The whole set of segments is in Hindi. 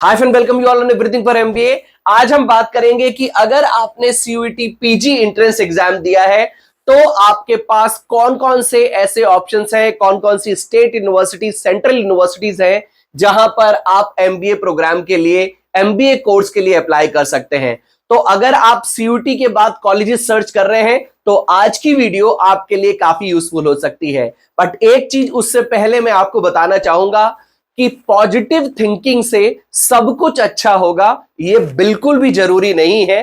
Hi friend, welcome you all on everything for MBA. आज हम बात करेंगे कि अगर आपने सीयूईटी पीजी एंट्रेंस एग्जाम दिया है तो आपके पास कौन कौन से ऐसे ऑप्शंस हैं, कौन कौन सी स्टेट यूनिवर्सिटी, सेंट्रल यूनिवर्सिटीज हैं जहां पर आप एमबीए प्रोग्राम के लिए, एमबीए कोर्स के लिए अप्लाई कर सकते हैं। तो अगर आप सीयूईटी के बाद कॉलेजेस सर्च कर रहे हैं तो आज की वीडियो आपके लिए काफी यूजफुल हो सकती है। बट एक चीज उससे पहले मैं आपको बताना चाहूंगा कि पॉजिटिव थिंकिंग से सब कुछ अच्छा होगा ये बिल्कुल भी जरूरी नहीं है।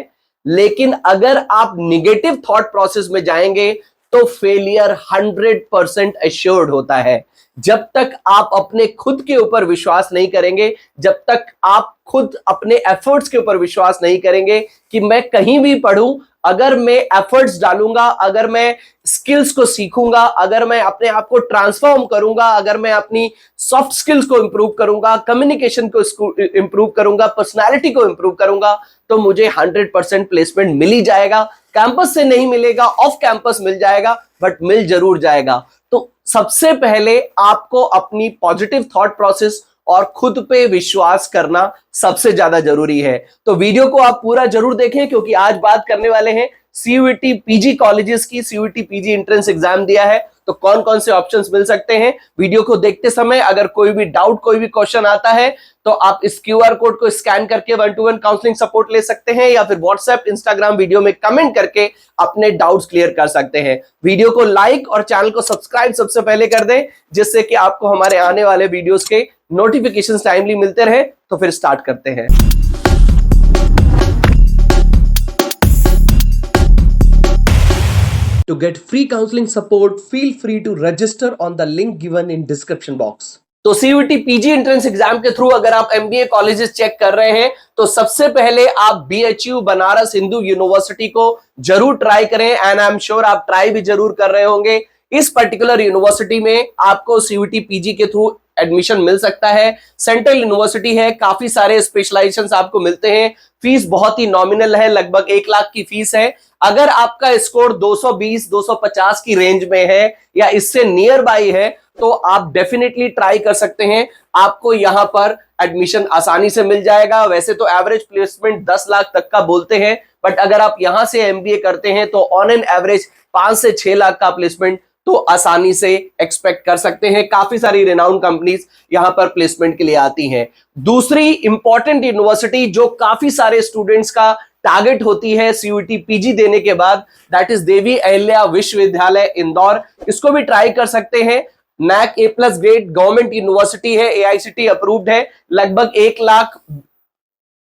लेकिन अगर आप निगेटिव थॉट प्रोसेस में जाएंगे तो फेलियर 100% एश्योर्ड होता है। जब तक आप अपने खुद के ऊपर विश्वास नहीं करेंगे, जब तक आप खुद अपने एफर्ट्स के ऊपर विश्वास नहीं करेंगे कि मैं कहीं भी पढ़ूं, अगर मैं एफर्ट्स डालूंगा, अगर मैं स्किल्स को सीखूंगा, अगर मैं अपने आप को ट्रांसफॉर्म करूंगा, अगर मैं अपनी सॉफ्ट स्किल्स को इंप्रूव करूंगा, कम्युनिकेशन को इंप्रूव करूंगा, पर्सनालिटी को इंप्रूव करूंगा, तो मुझे 100% प्लेसमेंट मिल ही जाएगा। कैंपस से नहीं मिलेगा, ऑफ कैंपस मिल जाएगा, बट मिल जरूर जाएगा। तो सबसे पहले आपको अपनी पॉजिटिव थॉट प्रोसेस और खुद पे विश्वास करना सबसे ज्यादा जरूरी है। तो वीडियो को आप पूरा जरूर देखें क्योंकि आज बात करने वाले हैं सीयूईटी पीजी कॉलेजेस की। सीयूईटी पीजी एंट्रेंस एग्जाम दिया है तो कौन कौन से ऑप्शंस मिल सकते हैं। वीडियो को देखते समय अगर कोई भी डाउट, कोई भी क्वेश्चन आता है तो आप इस क्यूआर कोड को स्कैन करके 1-to-1 काउंसलिंग सपोर्ट ले सकते हैं या फिर व्हाट्सएप, इंस्टाग्राम वीडियो में कमेंट करके अपने डाउट्स क्लियर कर सकते हैं। वीडियो को लाइक और चैनल को सब्सक्राइब सबसे पहले कर दें जिससे कि आपको हमारे आने वाले वीडियोस के नोटिफिकेशन टाइमली मिलते रहे। तो फिर स्टार्ट करते हैं। To get free counseling support, feel free to register on the link given in description box. तो सीयूईटी पीजी एंट्रेंस एग्जाम के थ्रू अगर आप एमबीए कॉलेजेस चेक कर रहे हैं तो सबसे पहले आप बीएचयू बनारस हिंदू यूनिवर्सिटी को जरूर ट्राई करें। एंड आई एम श्योर आप ट्राई भी जरूर कर रहे होंगे। इस पर्टिकुलर यूनिवर्सिटी में आपको सीयूईटी पीजी के थ्रू एडमिशन मिल सकता है। सेंट्रल यूनिवर्सिटी है, काफी सारे स्पेशलाइजेशंस आपको मिलते हैं। फीस बहुत ही नॉमिनल है, लगभग 1 लाख की फीस है। अगर आपका स्कोर 220-250 की रेंज में है या इससे नियर बाई है तो आप डेफिनेटली ट्राई कर सकते हैं। आपको यहां पर एडमिशन आसानी से मिल जाएगा। वैसे तो एवरेज प्लेसमेंट 10 लाख तक का बोलते हैं, बट अगर आप यहां से एमबीए करते हैं तो ऑन एन एवरेज 5 से 6 लाख का प्लेसमेंट तो आसानी से एक्सपेक्ट कर सकते हैं। काफी सारी रिनाउंड कंपनीज यहां पर प्लेसमेंट के लिए आती हैं। दूसरी इंपॉर्टेंट यूनिवर्सिटी जो काफी सारे स्टूडेंट्स का टारगेट होती है सीयूईटी पीजी देने के बाद, दैट इज देवी अहिल्या विश्वविद्यालय इंदौर। इसको भी ट्राई कर सकते हैं। NAAC A+ grade government university है, एआईसीटी अप्रूव्ड है। लगभग 1 लाख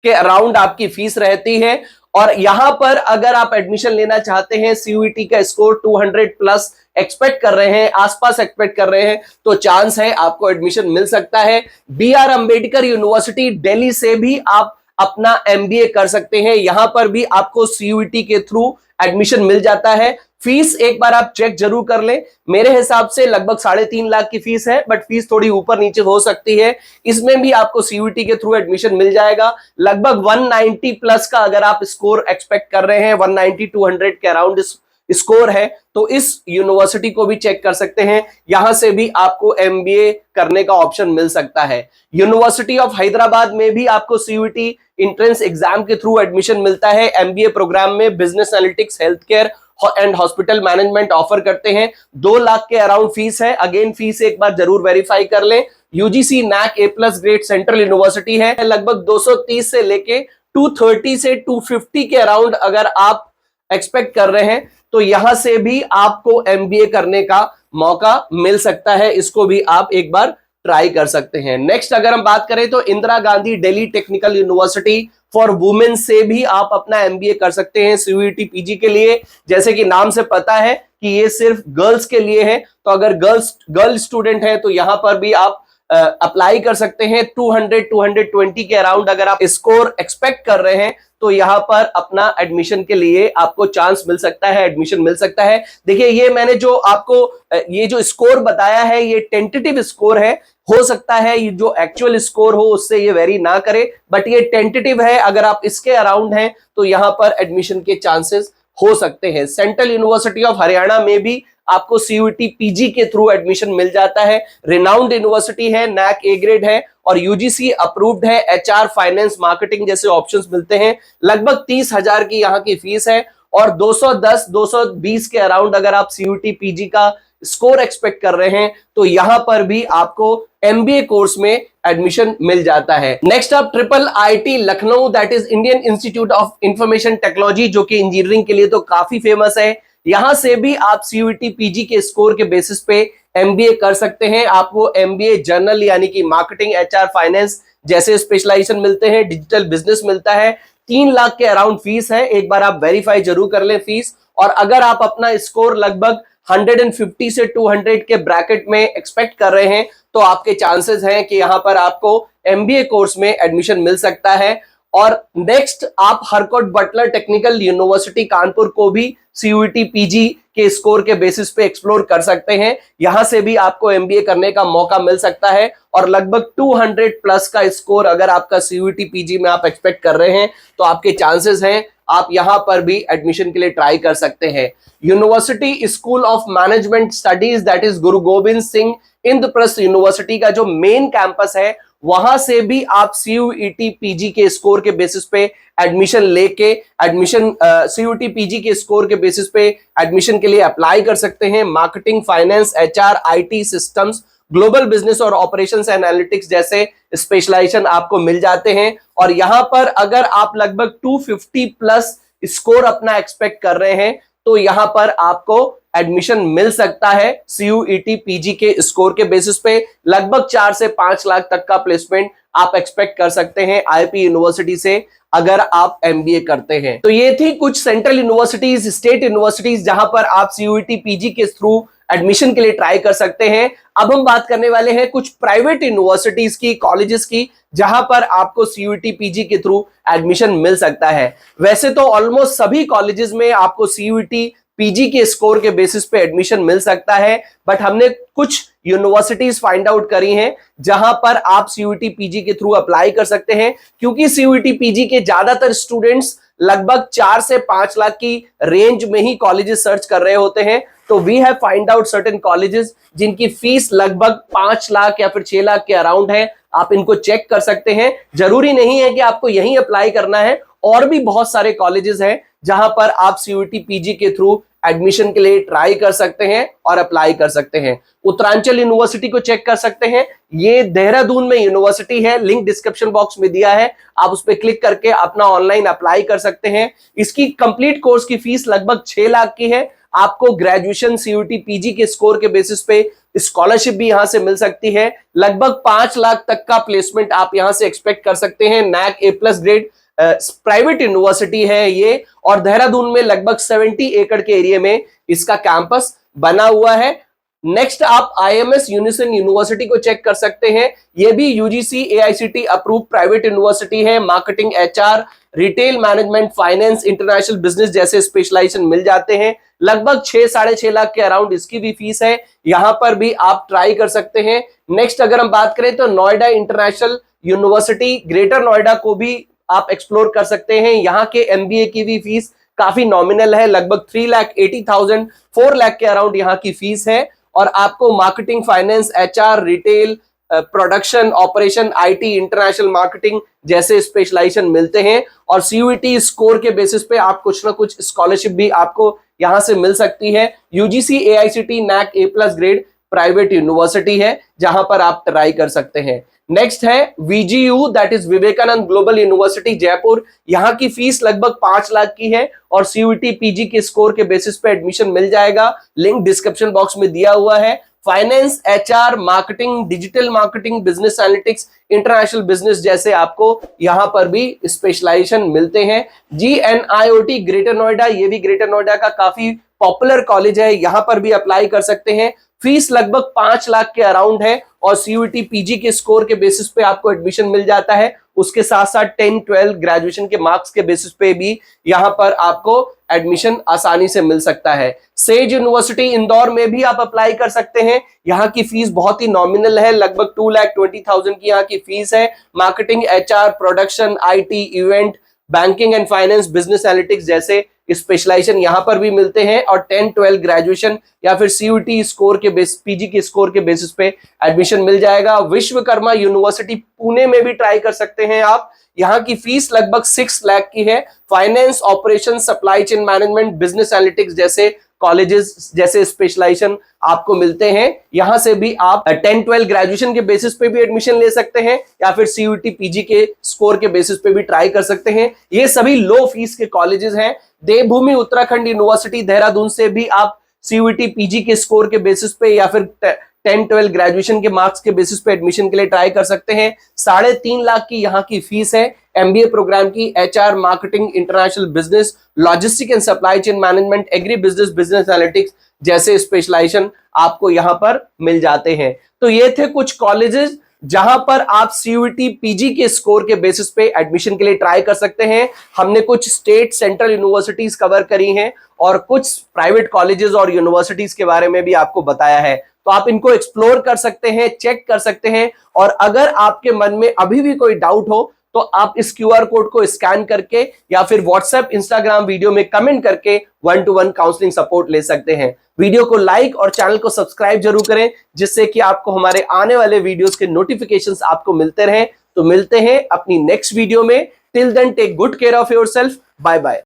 के अराउंड आपकी फीस रहती है। और यहां पर अगर आप एडमिशन लेना चाहते हैं, सीयूईटी का स्कोर 200+ एक्सपेक्ट कर रहे हैं, आसपास एक्सपेक्ट कर रहे हैं, तो चांस है आपको एडमिशन मिल सकता है। BR अंबेडकर यूनिवर्सिटी दिल्ली से भी आप अपना एमबीए कर सकते हैं। यहां पर भी आपको सीयूईटी के थ्रू एडमिशन मिल जाता है। फीस एक बार आप चेक जरूर कर लें। मेरे हिसाब से लगभग 3.5 लाख की फीस है, बट फीस थोड़ी ऊपर नीचे हो सकती है। इसमें भी आपको सीयूईटी के थ्रू एडमिशन मिल जाएगा। लगभग 190+ का अगर आप स्कोर एक्सपेक्ट कर रहे हैं, 190-200 के अराउंड स्कोर है, तो इस यूनिवर्सिटी को भी चेक कर सकते हैं। यहां से भी आपको एमबीए करने का ऑप्शन मिल सकता है। यूनिवर्सिटी ऑफ हैदराबाद में भी आपको सीयूईटी एंट्रेंस एग्जाम के थ्रू एडमिशन मिलता है। एमबीए प्रोग्राम में business analytics, health care and hospital management offer करते हैं। 2 लाख के अराउंड फीस है। अगेन फीस एक बार जरूर वेरीफाई कर लें। UGC NAAC A+ grade central university है। लगभग 230 से लेके 230 से 250 के अराउंड अगर आप एक्सपेक्ट कर रहे हैं तो यहां से भी आपको एमबीए करने का मौका मिल सकता है। इसको भी आप एक बार ट्राई कर सकते हैं। नेक्स्ट अगर हम बात करें तो Indira Gandhi Delhi technical university for women से भी आप अपना एमबीए कर सकते हैं सीयूईटी पीजी के लिए। जैसे कि नाम से पता है कि ये सिर्फ गर्ल्स के लिए है, तो अगर गर्ल स्टूडेंट है तो यहां पर भी आप अप्लाई कर सकते हैं। 200-220 के अराउंड अगर आप स्कोर एक्सपेक्ट कर रहे हैं तो यहां पर अपना एडमिशन के लिए आपको चांस मिल सकता है, एडमिशन मिल सकता है। देखिए, ये मैंने जो आपको ये जो स्कोर बताया है ये टेंटेटिव स्कोर है। हो सकता है ये जो एक्चुअल स्कोर हो उससे ये वेरी ना करे, बट ये टेंटेटिव है। अगर आप इसके अराउंड हैं तो यहां पर एडमिशन के चांसेस हो सकते हैं। सेंट्रल यूनिवर्सिटी ऑफ हरियाणा में भी आपको सीयूईटी पीजी के थ्रू एडमिशन मिल जाता है। रिनाउंड यूनिवर्सिटी है, नैक ए ग्रेड है और यूजीसी अप्रूव्ड है। एचआर, फाइनेंस, मार्केटिंग जैसे ऑप्शंस मिलते हैं। लगभग 30,000 की यहाँ की फीस है और 210-220 के अराउंड अगर आप सीयूईटी पीजी का स्कोर एक्सपेक्ट कर रहे हैं तो यहां पर भी आपको एमबीए कोर्स में एडमिशन मिल जाता है। नेक्स्ट आप triple IT Lucknow, that is Indian institute of information technology, जो कि इंजीनियरिंग के लिए तो काफी फेमस है। यहां से भी आप सीयूईटी पीजी के स्कोर के बेसिस पे एमबीए कर सकते हैं। आपको एमबीए जर्नल यानी कि मार्केटिंग, एचआर, फाइनेंस जैसे स्पेशलाइजेशन मिलते हैं। डिजिटल बिजनेस मिलता है। 3 लाख के अराउंड फीस है। एक बार आप वेरीफाई जरूर कर लें फीस। और अगर आप अपना स्कोर लगभग 150 से 200 के ब्रैकेट में एक्सपेक्ट कर रहे हैं तो आपके चांसेस हैं कि यहां पर आपको एमबीए कोर्स में एडमिशन मिल सकता है। और नेक्स्ट आप Harcourt Buttler technical university Kanpur को भी सीयूईटी पीजी के स्कोर के बेसिस पे एक्सप्लोर कर सकते हैं। यहां से भी आपको एमबीए करने का मौका मिल सकता है और लगभग 200 प्लस का स्कोर अगर आपका सीयूईटी पीजी में आप एक्सपेक्ट कर रहे हैं तो आपके चांसेस हैं आप यहां पर भी एडमिशन के लिए ट्राई कर सकते हैं। University school of management studies, that is Guru Govind Singh Indraprastha university का जो मेन कैंपस है वहां से भी आप सीयूईटी पीजी के स्कोर के बेसिस पे एडमिशन लेके सीयूईटी पीजी के स्कोर के बेसिस पे एडमिशन के लिए अप्लाई कर सकते हैं। Marketing, finance, HR, IT systems, global business और ऑपरेशंस एनालिटिक्स जैसे स्पेशलाइजेशन आपको मिल जाते हैं। और यहां पर अगर आप लगभग 250 प्लस स्कोर अपना एक्सपेक्ट कर रहे हैं तो यहां पर आपको एडमिशन मिल सकता है सीयूईटी पीजी के स्कोर के बेसिस पे। लगभग 4 से 5 लाख तक का प्लेसमेंट आप एक्सपेक्ट कर सकते हैं आईपी यूनिवर्सिटी से अगर आप एमबीए करते हैं। तो ये थी कुछ सेंट्रल यूनिवर्सिटीज, स्टेट यूनिवर्सिटीज जहां पर आप सीयूईटी पीजी के थ्रू एडमिशन के लिए ट्राई कर सकते हैं। अब हम बात करने वाले हैं कुछ प्राइवेट यूनिवर्सिटीज की, कॉलेजेस की, जहां पर आपको सीयूईटी पीजी के थ्रू एडमिशन मिल सकता है। वैसे तो ऑलमोस्ट सभी कॉलेजेस में आपको सीयूईटी पीजी के स्कोर के बेसिस पे एडमिशन मिल सकता है, बट हमने कुछ यूनिवर्सिटीज फाइंड आउट करी हैं जहां पर आप सीयूईटी पीजी के थ्रू अप्लाई कर सकते हैं। क्योंकि सीयूईटी पीजी के ज्यादातर स्टूडेंट्स लगभग 4 से 5 लाख की रेंज में ही कॉलेजेस सर्च कर रहे होते हैं, तो we have find out certain colleges जिनकी फीस लगभग 5 लाख या फिर 6 लाख के अराउंड है। आप इनको चेक कर सकते हैं। जरूरी नहीं है कि आपको यहीं अप्लाई करना है, और भी बहुत सारे कॉलेजेस हैं जहां पर आप सीयूईटी पीजी के थ्रू एडमिशन के लिए ट्राई कर सकते हैं और अप्लाई कर सकते हैं। उत्तरांचल यूनिवर्सिटी को चेक कर सकते हैं। ये देहरादून में यूनिवर्सिटी है, लिंक डिस्क्रिप्शन बॉक्स में दिया है, आप उस पर क्लिक करके अपना ऑनलाइन अप्लाई कर सकते हैं। इसकी कंप्लीट कोर्स की फीस लगभग 6 लाख की है। आपको ग्रेजुएशन सीयूईटी पीजी के स्कोर के बेसिस पे स्कॉलरशिप भी यहां से मिल सकती है। लगभग 5 लाख तक का प्लेसमेंट आप यहां से एक्सपेक्ट कर सकते हैं। नैक ए+ ग्रेड प्राइवेट यूनिवर्सिटी है ये, और देहरादून में लगभग 70 एकड़ के एरिया में इसका कैंपस बना हुआ है। नेक्स्ट आप आईएमएस यूनिसन यूनिवर्सिटी को चेक कर सकते हैं। ये भी UGC AICTE approve private university है। Marketing, HR, retail management, finance, international business जैसे स्पेशलाइजेशन मिल जाते हैं। लगभग 6-6.5 लाख के अराउंड इसकी भी फीस है। यहां पर भी आप ट्राई कर सकते हैं। नेक्स्ट अगर हम बात करें तो Noida international university, greater Noida को भी आप एक्सप्लोर कर सकते हैं। यहाँ के एमबीए की भी फीस काफी नॉमिनल है, लगभग 3,80,000, 4 लाख के अराउंड यहाँ की फीस है। और आपको marketing, finance, HR, retail, production, operation, IT, international marketing जैसे स्पेशलाइजेशन मिलते हैं। और सीयूईटी स्कोर के बेसिस पे आप कुछ ना कुछ स्कॉलरशिप भी आपको यहां से मिल सकती है। यूजीसी एआईसीटी नैक ए+ ग्रेड प्राइवेट यूनिवर्सिटी है जहां पर आप ट्राई कर सकते हैं। नेक्स्ट है VGU, that is Vivekananda global university Jaipur. यहाँ की फीस लगभग 5 लाख की है और सीयूईटी पीजी के स्कोर के बेसिस पे एडमिशन मिल जाएगा। लिंक डिस्क्रिप्शन बॉक्स में दिया हुआ है। Finance, HR, marketing, digital marketing, business analytics, international business जैसे आपको यहां पर भी स्पेशलाइजेशन मिलते हैं। जीएनआईओटी ग्रेटर नोएडा, ये भी ग्रेटर नोएडा का काफी पॉपुलर कॉलेज है, यहां पर भी अप्लाई कर सकते हैं। फीस लगभग 5 लाख के अराउंड है और सीयूईटी पीजी के स्कोर के बेसिस पे आपको एडमिशन मिल जाता है। उसके साथ साथ 10-12 ग्रेजुएशन के मार्क्स के बेसिस पे भी यहां पर आपको एडमिशन आसानी से मिल सकता है। सेज यूनिवर्सिटी इंदौर में भी आप अप्लाई कर सकते हैं। यहाँ की फीस बहुत ही नॉमिनल है, लगभग 2,20,000 की यहाँ की फीस है। Marketing, HR, production, IT, event, banking and finance, business analytics जैसे स्पेशलाइजेशन यहाँ पर भी मिलते हैं और 10-12 ग्रेजुएशन या फिर सीयूटी स्कोर के बेस, पीजी के स्कोर के बेसिस पे एडमिशन मिल जाएगा। विश्वकर्मा यूनिवर्सिटी पुणे में भी ट्राई कर सकते हैं आप। यहाँ की फीस लगभग 6 लाख की है। Finance, operation, supply chain management, business analytics जैसे कॉलेजेस, जैसे स्पेशलाइजेशन आपको मिलते हैं। यहां से भी आप 10-12 ग्रेजुएशन के बेसिस पे भी एडमिशन ले सकते हैं या फिर सीयूटी पीजी के स्कोर के बेसिस पे भी ट्राई कर सकते हैं। ये सभी लो फीस के कॉलेजेस हैं। देवभूमि उत्तराखंड यूनिवर्सिटी देहरादून से भी आप सीयूटी पीजी के स्कोर के बेसिस पे या फिर 10-12 ग्रेजुएशन के मार्क्स के बेसिस पे एडमिशन के लिए ट्राई कर सकते हैं। 3.5 लाख की यहाँ की फीस है। एमबीए प्रोग्राम की HR, marketing, international business, logistic and supply chain management, agri business, business analytics जैसे स्पेशलाइजेशन आपको यहाँ पर मिल जाते हैं। तो ये थे कुछ कॉलेजेस जहां पर आप सीयूटी पीजी के स्कोर के बेसिस पे एडमिशन के लिए ट्राई कर सकते हैं। हमने कुछ स्टेट सेंट्रल यूनिवर्सिटीज कवर करी हैं और कुछ प्राइवेट कॉलेजेस और यूनिवर्सिटीज के बारे में भी आपको बताया है। तो आप इनको एक्सप्लोर कर सकते हैं, चेक कर सकते हैं। और अगर आपके मन में अभी भी कोई डाउट हो तो आप इस क्यूआर कोड को स्कैन करके या फिर व्हाट्सएप, इंस्टाग्राम वीडियो में कमेंट करके 1-to-1 काउंसलिंग सपोर्ट ले सकते हैं। वीडियो को लाइक और चैनल को सब्सक्राइब जरूर करें, जिससे कि आपको हमारे आने वाले वीडियोस के नोटिफिकेशंस आपको मिलते रहें। तो मिलते हैं अपनी नेक्स्ट वीडियो में। Till then take good care of yourself. Bye bye.